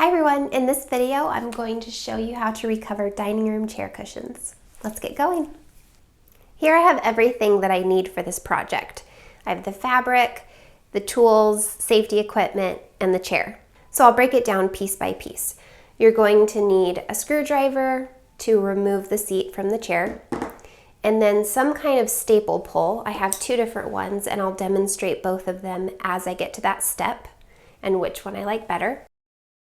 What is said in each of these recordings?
Hi everyone, in this video I'm going to show you how to recover dining room chair cushions. Let's get going. Here I have everything that I need for this project. I have the fabric, the tools, safety equipment, and the chair. So I'll break it down piece by piece. You're going to need a screwdriver to remove the seat from the chair, and then some kind of staple pull. I have two different ones and I'll demonstrate both of them as I get to that step and which one I like better.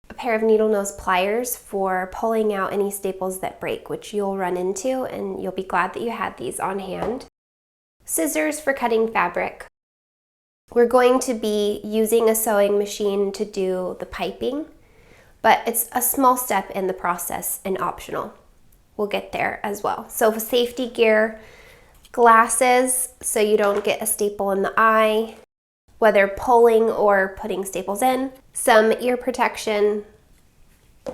A pair of needle nose pliers for pulling out any staples that break, which you'll run into, and you'll be glad that you had these on hand. Scissors for cutting fabric. We're going to be using a sewing machine to do the piping, but it's a small step in the process and optional. We'll get there as well. So safety gear, glasses so you don't get a staple in the eye, whether pulling or putting staples in, some ear protection.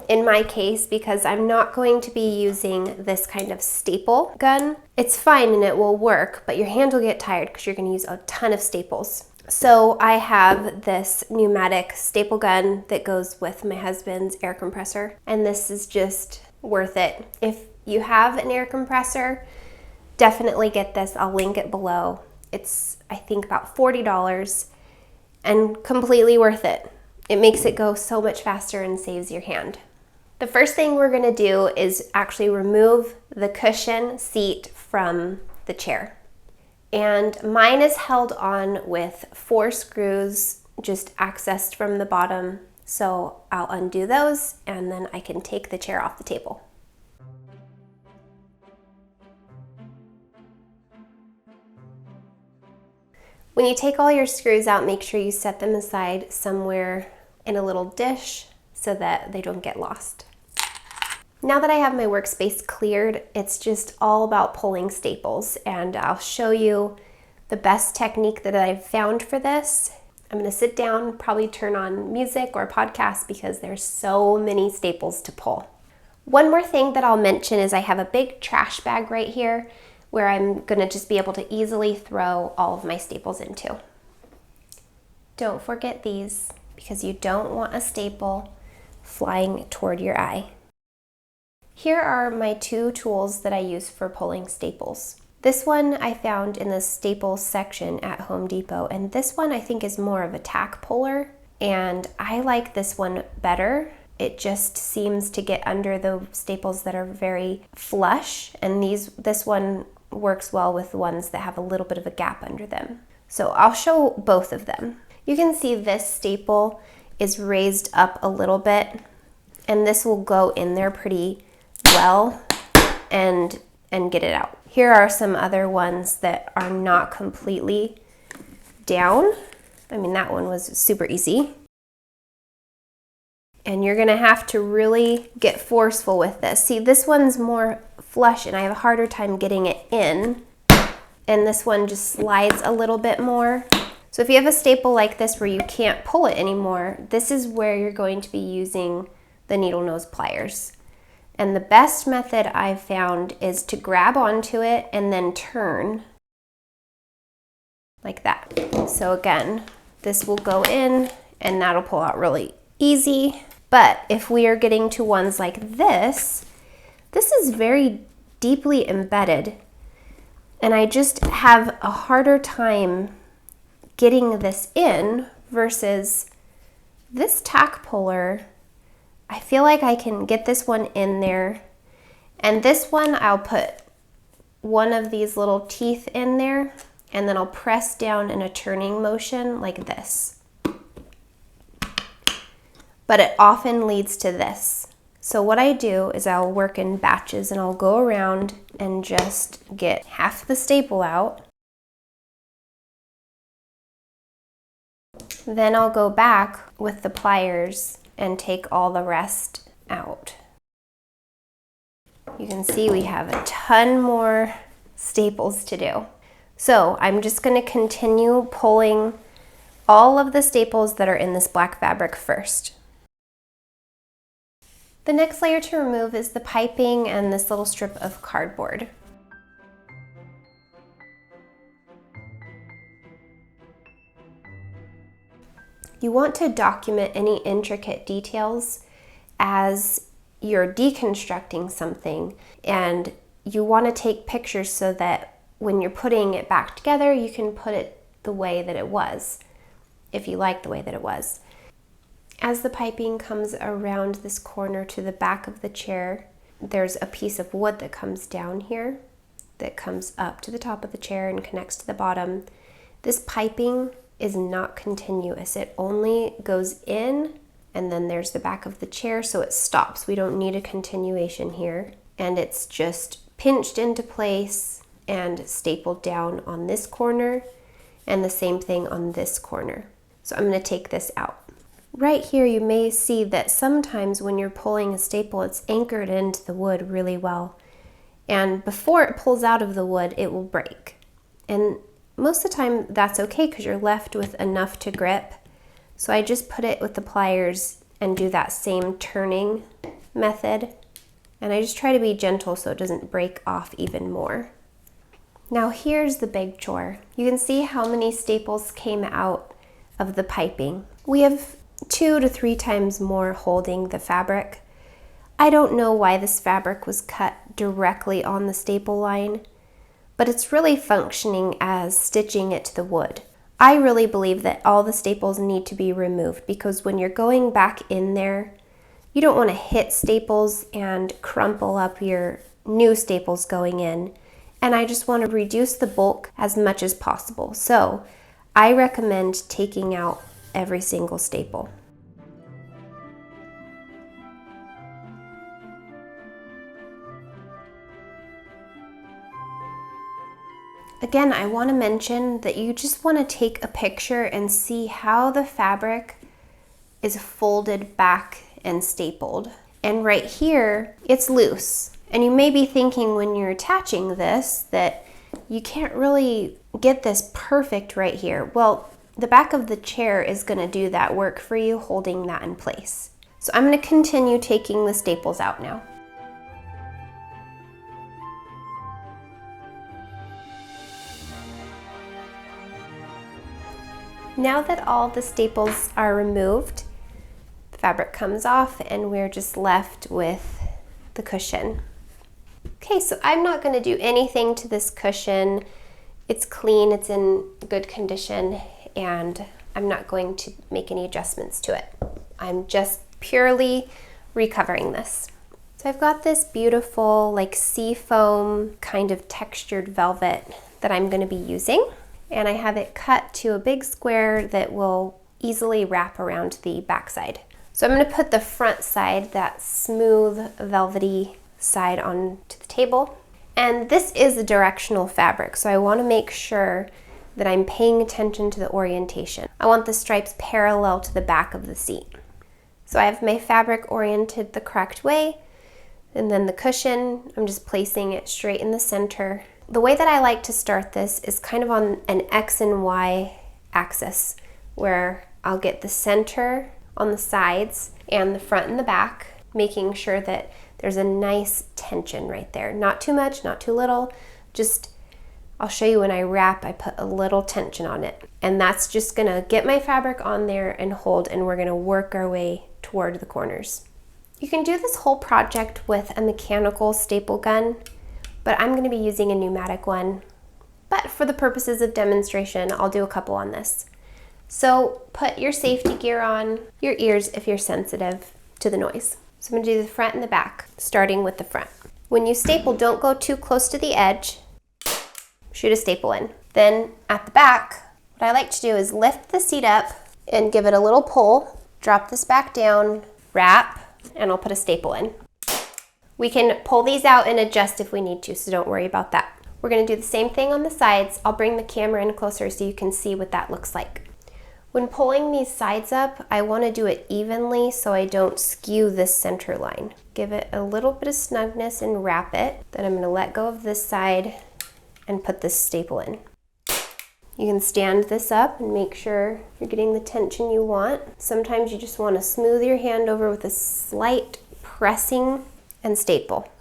In my case, because I'm not going to be using this kind of staple gun, it's fine and it will work, but your hand will get tired because you're going to use a ton of staples. So I have this pneumatic staple gun that goes with my husband's air compressor, and this is just worth it. If you have an air compressor, definitely get this. I'll link it below. It's, I think, about $40 and completely worth it. It makes it go so much faster and saves your hand. The first thing we're going to do is actually remove the cushion seat from the chair. And mine is held on with 4 screws just accessed from the bottom. So I'll undo those and then I can take the chair off the table. When you take all your screws out, make sure you set them aside somewhere in a little dish so that they don't get lost. Now that I have my workspace cleared, it's just all about pulling staples, and I'll show you the best technique that I've found for this. I'm going to sit down, probably turn on music or podcast because there's so many staples to pull. One more thing that I'll mention is I have a big trash bag right here where I'm going to just be able to easily throw all of my staples into. Don't forget these, because you don't want a staple flying toward your eye. Here are my 2 tools that I use for pulling staples. This one I found in the staples section at Home Depot, and this one I think is more of a tack puller, and I like this one better. It just seems to get under the staples that are very flush, and this one works well with ones that have a little bit of a gap under them. So I'll show both of them. You can see this staple is raised up a little bit, and this will go in there pretty well and get it out. Here are some other ones that are not completely down. I mean, that one was super easy. And you're gonna have to really get forceful with this. See, this one's more flush and I have a harder time getting it in. And this one just slides a little bit more. So if you have a staple like this where you can't pull it anymore, this is where you're going to be using the needle nose pliers. And the best method I've found is to grab onto it and then turn like that. So again, this will go in and that'll pull out really easy. But if we are getting to ones like this is very deeply embedded, and I just have a harder time getting this in versus this tack puller. I feel like I can get this one in there, and this one I'll put one of these little teeth in there and then I'll press down in a turning motion like this. But it often leads to this. So what I do is I'll work in batches and I'll go around and just get half the staple out. Then I'll go back with the pliers and take all the rest out. You can see we have a ton more staples to do. So I'm just going to continue pulling all of the staples that are in this black fabric first. The next layer to remove is the piping and this little strip of cardboard. You want to document any intricate details as you're deconstructing something, and you want to take pictures so that when you're putting it back together, you can put it the way that it was, if you like the way that it was. As the piping comes around this corner to the back of the chair, there's a piece of wood that comes down here that comes up to the top of the chair and connects to the bottom. This piping is not continuous. It only goes in, and then there's the back of the chair, so it stops. We don't need a continuation here. And it's just pinched into place and stapled down on this corner, and the same thing on this corner. So I'm going to take this out. Right here you may see that sometimes when you're pulling a staple, it's anchored into the wood really well. And before it pulls out of the wood, it will break. And most of the time that's okay because you're left with enough to grip. So I just put it with the pliers and do that same turning method. And I just try to be gentle so it doesn't break off even more. Now here's the big chore. You can see how many staples came out of the piping. We have 2 to 3 times more holding the fabric. I don't know why this fabric was cut directly on the staple line, but it's really functioning as stitching it to the wood. I really believe that all the staples need to be removed because when you're going back in there, you don't want to hit staples and crumple up your new staples going in. And I just want to reduce the bulk as much as possible. So I recommend taking out every single staple. Again, I want to mention that you just want to take a picture and see how the fabric is folded back and stapled. And right here, it's loose. And you may be thinking when you're attaching this that you can't really get this perfect right here. Well, the back of the chair is going to do that work for you, holding that in place. So I'm going to continue taking the staples out now. Now that all the staples are removed, the fabric comes off and we're just left with the cushion. Okay, so I'm not going to do anything to this cushion. It's clean, it's in good condition, and I'm not going to make any adjustments to it. I'm just purely recovering this. So I've got this beautiful like sea foam kind of textured velvet that I'm going to be using. And I have it cut to a big square that will easily wrap around the back side. So I'm going to put the front side, that smooth velvety side, onto the table. And this is a directional fabric, so I want to make sure that I'm paying attention to the orientation. I want the stripes parallel to the back of the seat. So I have my fabric oriented the correct way, and then the cushion, I'm just placing it straight in the center. The way that I like to start this is kind of on an X and Y axis, where I'll get the center on the sides and the front and the back, making sure that there's a nice tension right there. Not too much, not too little, just, I'll show you when I wrap, I put a little tension on it. And that's just gonna get my fabric on there and hold, and we're gonna work our way toward the corners. You can do this whole project with a mechanical staple gun, but I'm going to be using a pneumatic one. But for the purposes of demonstration, I'll do a couple on this. So put your safety gear on, your ears if you're sensitive to the noise. So I'm going to do the front and the back, starting with the front. When you staple, don't go too close to the edge. Shoot a staple in. Then at the back, what I like to do is lift the seat up and give it a little pull, drop this back down, wrap, and I'll put a staple in. We can pull these out and adjust if we need to, so don't worry about that. We're going to do the same thing on the sides. I'll bring the camera in closer so you can see what that looks like. When pulling these sides up, I want to do it evenly so I don't skew this center line. Give it a little bit of snugness and wrap it. Then I'm going to let go of this side and put this staple in. You can stand this up and make sure you're getting the tension you want. Sometimes you just want to smooth your hand over with a slight pressing and staple.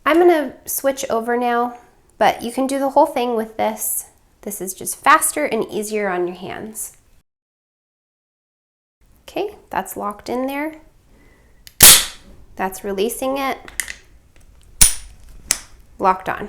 I'm going to switch over now, but you can do the whole thing with this. This is just faster and easier on your hands. Okay, that's locked in there. That's releasing it. Locked on.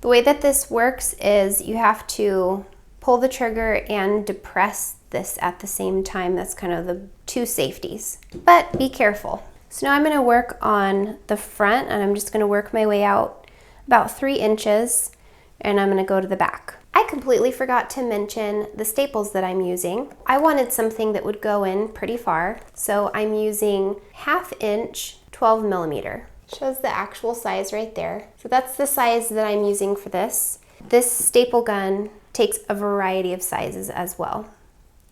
The way that this works is you have to pull the trigger and depress this at the same time. That's kind of the two safeties, but be careful. So now I'm going to work on the front, and I'm just going to work my way out about 3 inches, and I'm going to go to the back. I completely forgot to mention the staples that I'm using. I wanted something that would go in pretty far, so I'm using 1/2 inch 12 millimeter. Shows the actual size right there. So that's the size that I'm using for this. This staple gun takes a variety of sizes as well.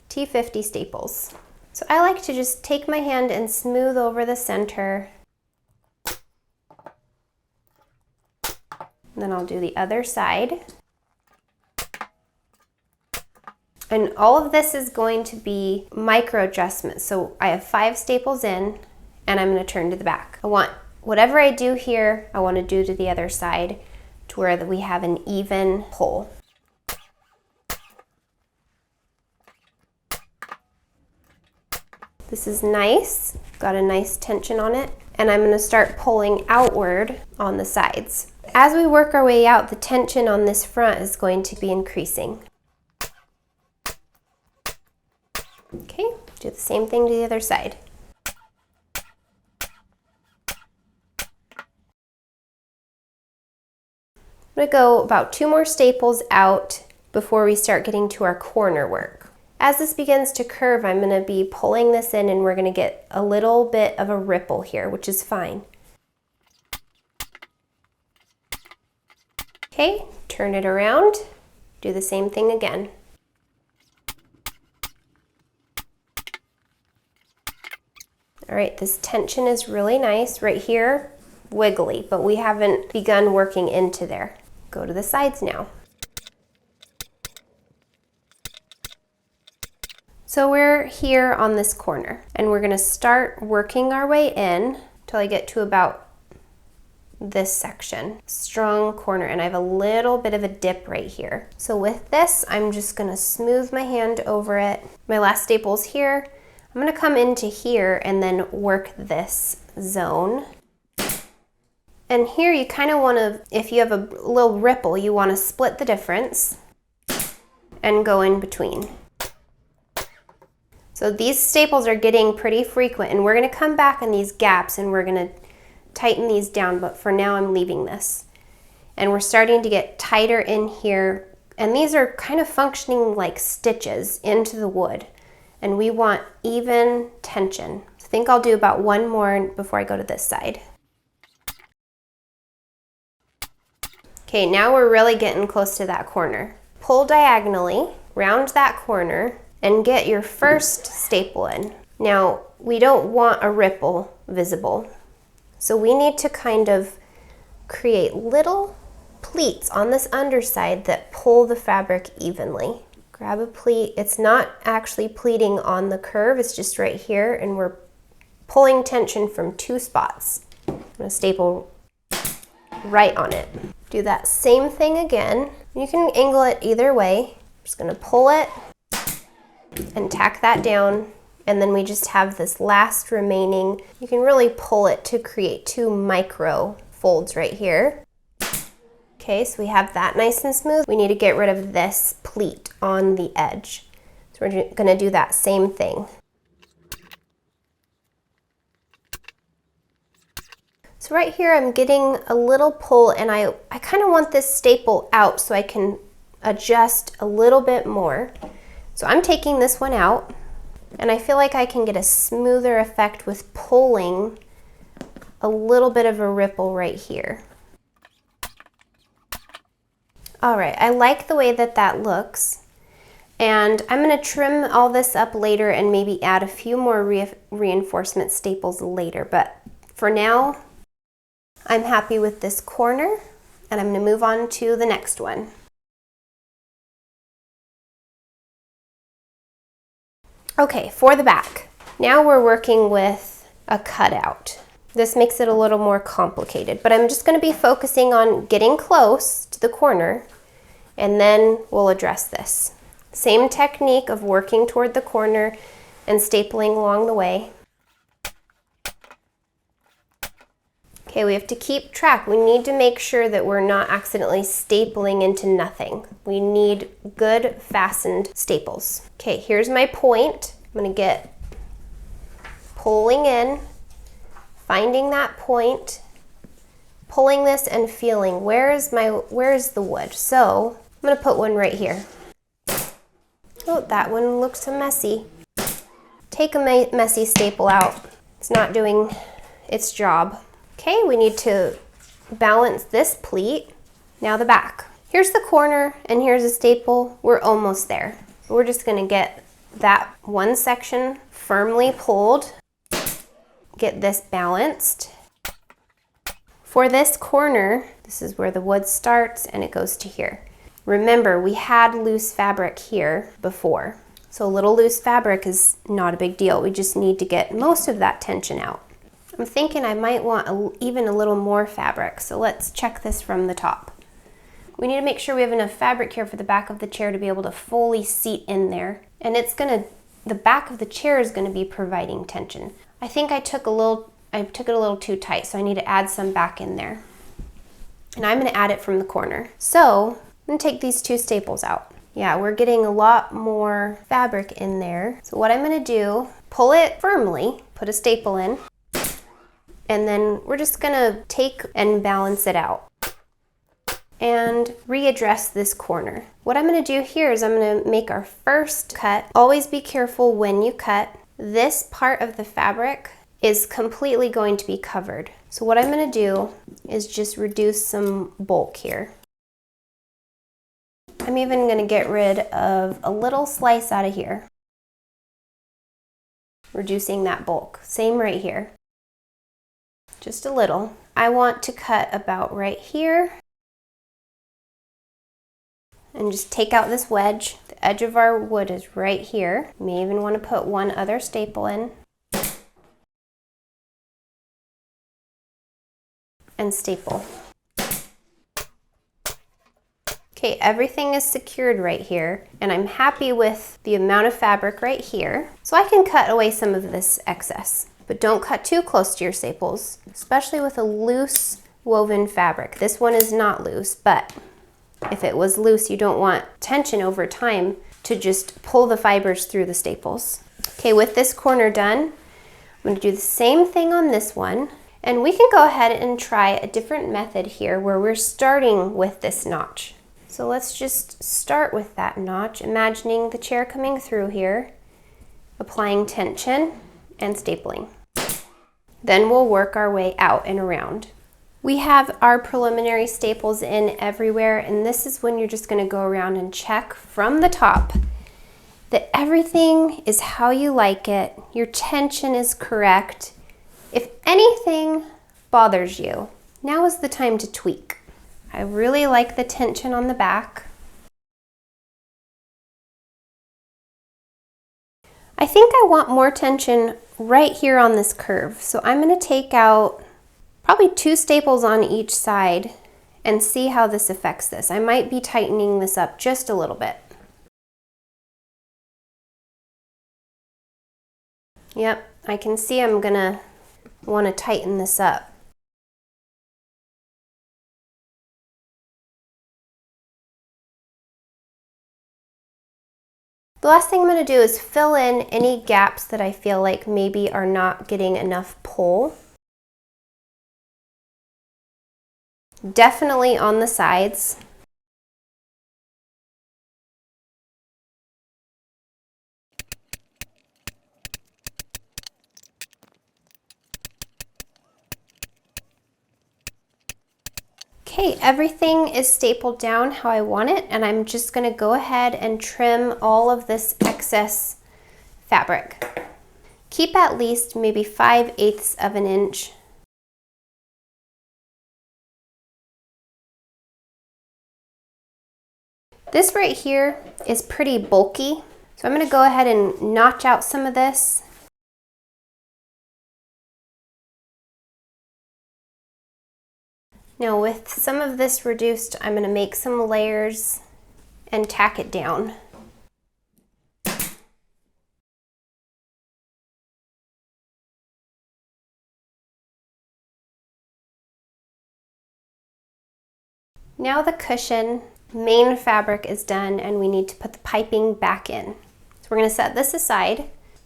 T50 staples. So I like to just take my hand and smooth over the center. And then I'll do the other side. And all of this is going to be micro adjustments. So I have 5 staples in, and I'm going to turn to the back. I want whatever I do here, I want to do to the other side to where we have an even pull. This is nice, got a nice tension on it, and I'm going to start pulling outward on the sides. As we work our way out, the tension on this front is going to be increasing. Okay, do the same thing to the other side. I'm going to go about 2 more staples out before we start getting to our corner work. As this begins to curve, I'm going to be pulling this in, and we're going to get a little bit of a ripple here, which is fine. Okay, turn it around, do the same thing again. All right, this tension is really nice right here, wiggly, but we haven't begun working into there. Go to the sides now. So we're here on this corner, and we're going to start working our way in till I get to about this section. Strong corner, and I have a little bit of a dip right here. So with this, I'm just going to smooth my hand over it. My last staple's here. I'm going to come into here and then work this zone. And here you kind of want to, if you have a little ripple, you want to split the difference and go in between. So these staples are getting pretty frequent, and we're going to come back in these gaps and we're going to tighten these down, but for now I'm leaving this. And we're starting to get tighter in here, and these are kind of functioning like stitches into the wood, and we want even tension. So I think I'll do about 1 more before I go to this side. Okay, now we're really getting close to that corner. Pull diagonally, round that corner, and get your first staple in. Now, we don't want a ripple visible, so we need to kind of create little pleats on this underside that pull the fabric evenly. Grab a pleat. It's not actually pleating on the curve, it's just right here, and we're pulling tension from 2 spots. I'm gonna staple right on it. Do that same thing again. You can angle it either way. I'm just gonna pull it and tack that down, and then we just have this last remaining. You can really pull it to create 2 micro folds right here. Okay, so we have that nice and smooth. We need to get rid of this pleat on the edge. So we're gonna do that same thing. So right here I'm getting a little pull, and I kind of want this staple out so I can adjust a little bit more. So I'm taking this one out, and I feel like I can get a smoother effect with pulling a little bit of a ripple right here. All right, I like the way that that looks, and I'm going to trim all this up later and maybe add a few more reinforcement staples later, but for now I'm happy with this corner, and I'm going to move on to the next one. Okay, for the back, now we're working with a cutout. This makes it a little more complicated, but I'm just going to be focusing on getting close to the corner, and then we'll address this. Same technique of working toward the corner and stapling along the way. Okay, we have to keep track. We need to make sure that we're not accidentally stapling into nothing. We need good fastened staples. Okay, here's my point. I'm gonna get pulling in, finding that point, pulling this and feeling where is the wood. So I'm gonna put one right here. Oh, that one looks messy. Take a messy staple out. It's not doing its job. Okay, we need to balance this pleat. Now the back. Here's the corner and here's a staple. We're almost there. We're just gonna get that one section firmly pulled, get this balanced. For this corner, this is where the wood starts and it goes to here. Remember, we had loose fabric here before. So a little loose fabric is not a big deal. We just need to get most of that tension out. I'm thinking I might want even a little more fabric, so let's check this from the top. We need to make sure we have enough fabric here for the back of the chair to be able to fully seat in there. And the back of the chair is gonna be providing tension. I think I took it a little too tight, so I need to add some back in there. And I'm gonna add it from the corner. So I'm gonna take these two staples out. Yeah, we're getting a lot more fabric in there. So what I'm gonna do, pull it firmly, put a staple in, and then we're just gonna take and balance it out and readdress this corner. What I'm gonna do here is I'm gonna make our first cut. Always be careful when you cut. This part of the fabric is completely going to be covered. So what I'm gonna do is just reduce some bulk here. I'm even gonna get rid of a little slice out of here, reducing that bulk. Same right here. Just a little. I want to cut about right here and just take out this wedge. The edge of our wood is right here. You may even want to put one other staple in and staple. Okay, everything is secured right here, and I'm happy with the amount of fabric right here. So I can cut away some of this excess. But don't cut too close to your staples, especially with a loose woven fabric. This one is not loose, but if it was loose, you don't want tension over time to just pull the fibers through the staples. Okay, with this corner done, I'm gonna do the same thing on this one, and we can go ahead and try a different method here where we're starting with this notch. So let's just start with that notch, imagining the chair coming through here, applying tension and stapling. Then we'll work our way out and around. We have our preliminary staples in everywhere, and this is when you're just gonna go around and check from the top that everything is how you like it, your tension is correct. If anything bothers you, now is the time to tweak. I really like the tension on the back. I think I want more tension right here on this curve. So I'm gonna take out probably 2 staples on each side and see how this affects this. I might be tightening this up just a little bit. Yep, I can see I'm gonna wanna tighten this up. The last thing I'm going to do is fill in any gaps that I feel like maybe are not getting enough pull. Definitely on the sides. Okay, everything is stapled down how I want it, and I'm just going to go ahead and trim all of this excess fabric. Keep at least maybe 5/8 of an inch. This right here is pretty bulky, so I'm going to go ahead and notch out some of this. Now with some of this reduced, I'm going to make some layers and tack it down. Now the cushion main fabric is done and we need to put the piping back in. So we're gonna set this aside.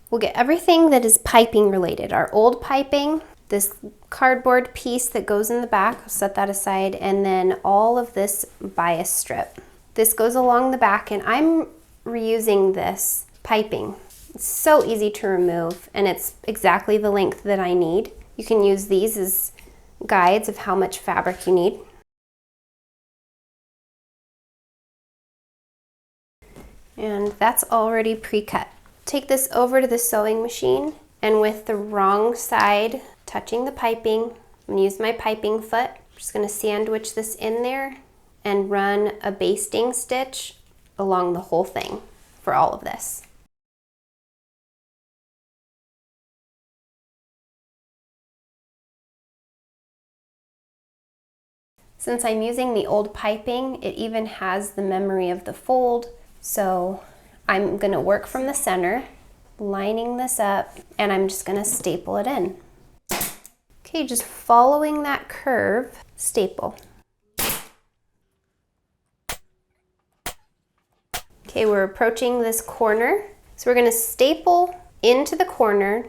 We'll get everything that is piping related. Our old piping, this cardboard piece that goes in the back, I'll set that aside, and then all of this bias strip. This goes along the back and I'm reusing this piping. It's so easy to remove and it's exactly the length that I need. You can use these as guides of how much fabric you need. And that's already pre-cut. Take this over to the sewing machine and with the wrong side touching the piping, I'm gonna use my piping foot. I'm just gonna sandwich this in there and run a basting stitch along the whole thing for all of this. Since I'm using the old piping, it even has the memory of the fold, so I'm gonna work from the center, lining this up, and I'm just gonna staple it in. Okay, just following that curve, staple. Okay, we're approaching this corner, so we're gonna staple into the corner,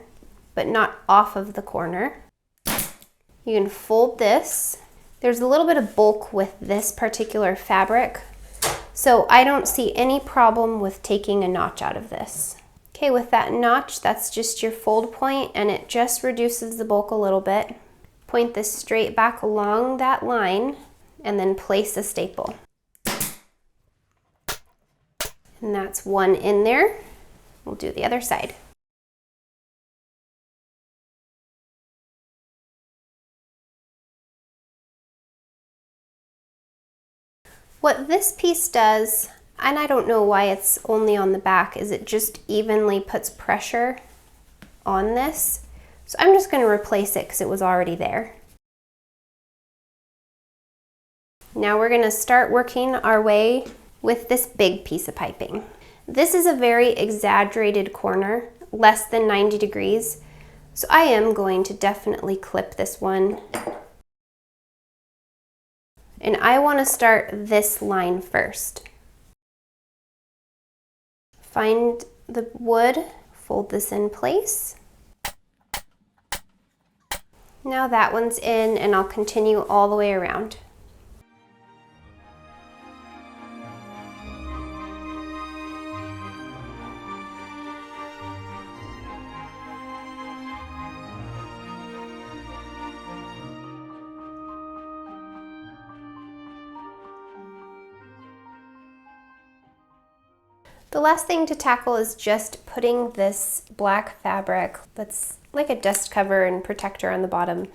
but not off of the corner. You can fold this. There's a little bit of bulk with this particular fabric, so I don't see any problem with taking a notch out of this. Okay, with that notch, that's just your fold point and it just reduces the bulk a little bit. Point this straight back along that line and then place a staple. And that's one in there. We'll do the other side. What this piece does, and I don't know why it's only on the back, is it just evenly puts pressure on this. So I'm just going to replace it because it was already there. Now we're going to start working our way with this big piece of piping. This is a very exaggerated corner, less than 90 degrees. So I am going to definitely clip this one. And I want to start this line first. Find the wood, fold this in place. Now that one's in and I'll continue all the way around. The last thing to tackle is just putting this black fabric that's like a dust cover and protector on the bottom,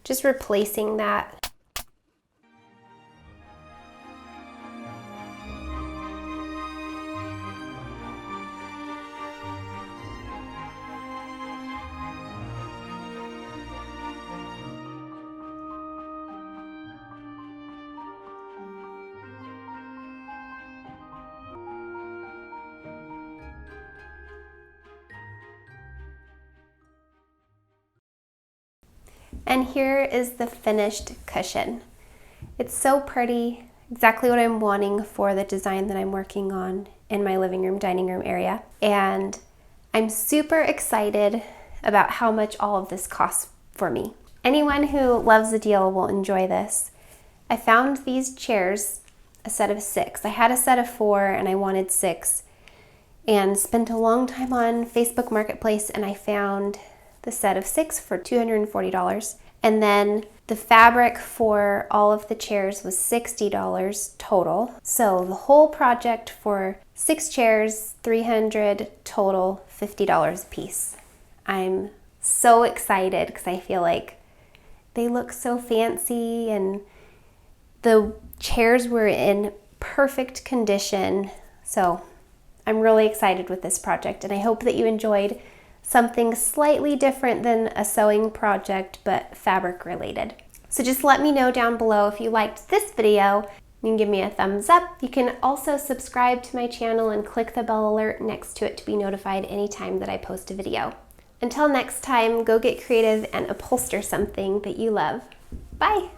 just replacing that. And here is the finished cushion. It's so pretty, exactly what I'm wanting for the design that I'm working on in my living room, dining room area. And I'm super excited about how much all of this costs for me. Anyone who loves a deal will enjoy this. I found these chairs, a set of 6. I had a set of 4 and I wanted 6, and spent a long time on Facebook Marketplace and I found the set of 6 for $240. And then the fabric for all of the chairs was $60 total. So the whole project for 6 chairs, $300 total, $50 a piece. I'm so excited because I feel like they look so fancy and the chairs were in perfect condition. So I'm really excited with this project and I hope that you enjoyed something slightly different than a sewing project, but fabric related. So just let me know down below if you liked this video. You can give me a thumbs up. You can also subscribe to my channel and click the bell alert next to it to be notified anytime that I post a video. Until next time, go get creative and upholster something that you love. Bye!